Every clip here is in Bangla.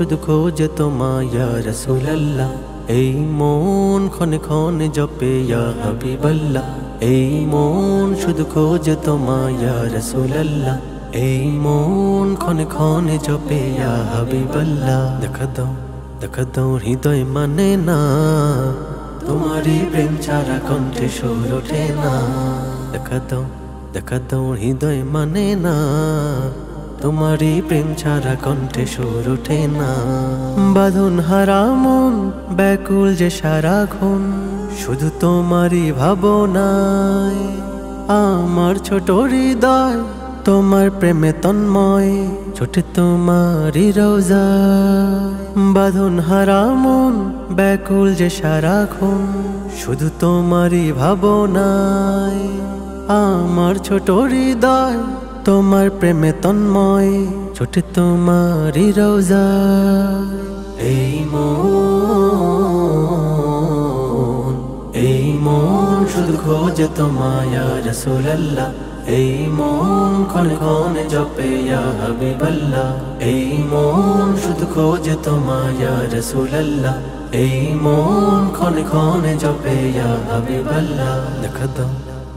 শুধু খোঁজে তোমায় ইয়া রাসূলুল্লাহ। এই মন ক্ষণে ক্ষণে জপে ইয়া হাবিবাল্লাহ। এই মন শুধু খোঁজে তোমায় ইয়া রাসূলুল্লাহ। এই মন ক্ষণে ক্ষণে জপে ইয়া হাবিবাল্লাহ। দেখা দাও হৃদয় মানে না, তোমারই প্রেম ছাড়া কণ্ঠে সুর ওঠে না। দেখা দাও হৃদয় মানে না, তোমারই প্রেম ছাড়া কণ্ঠে সুর ওঠে না। বাঁধন হারা মন ব্যাকুল যে সারাক্ষণ, শুধু তোমারই ভাবনায়। আমার ছোট হৃদয় তোমার প্রেমে তন্ময়, ছোটে তোমারই রওজায়। বাঁধন হারা মন ব্যাকুল যে সারাক্ষণ, শুধু তোমারই ভাবনায়। আমার ছোট হৃদয় তোমার প্রেমে তন্ময়, ছোটে তোমারই রওজায়। এই মন শুধু খোঁজে তোমায় ইয়া রাসূলুল্লাহ। এই মন ক্ষণে ক্ষণে জপে ইয়া হাবিবাল্লাহ। এই মন শুধু খোঁজে তোমায় ইয়া রাসূলুল্লাহ। এই মন ক্ষণে ক্ষণে জপে ইয়া হাবিবাল্লাহ।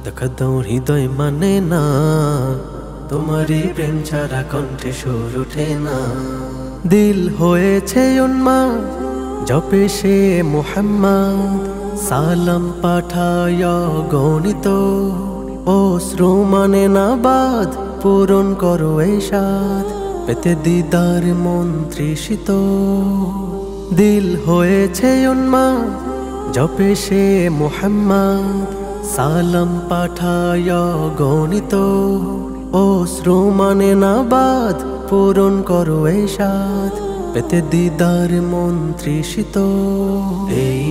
দেখা দাও হৃদয় মানে না, তোমারই প্রেম ছাড়া কণ্ঠে সুর ওঠে না। দিল হয়েছে উন্মাদ জপে সে মুহাম্মদ, সালাম পাঠায় গণিত। অশ্রু মানে না বাদ, পূরণ করো এই সাধ, পেতে দিদার মন তৃষিত। দিল হয়েছে উন্মাদ জপে সে মুহাম্মদ, সালাম পাঠায় গণিত। অশ্রু মানে না বাদ, পূরণ করো এই সাধ, পেতে দিদার মন তৃষিত। এই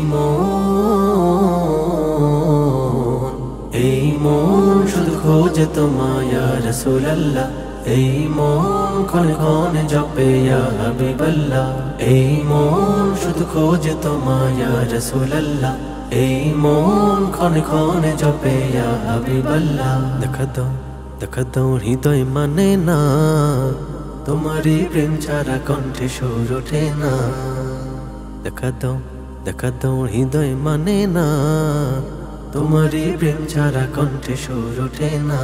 মন শুধু খোঁজে তোমায় ইয়া রাসূলুল্লাহ। এই মন ক্ষণে ক্ষণে জপে ইয়া হাবিবাল্লাহ। এই মন শুধু খোঁজে তোমায় ইয়া রাসূলুল্লাহ। এই মন ক্ষণে ক্ষণে জপে ইয়া হাবিবাল্লাহ। দেখা দাও হৃদয় মানে না, তোমারই প্রেম ছাড়া কণ্ঠে সুর ওঠে না। দেখা দাও হৃদয় মানে না, তোমারই প্রেম ছাড়া কণ্ঠে সুর ওঠে না।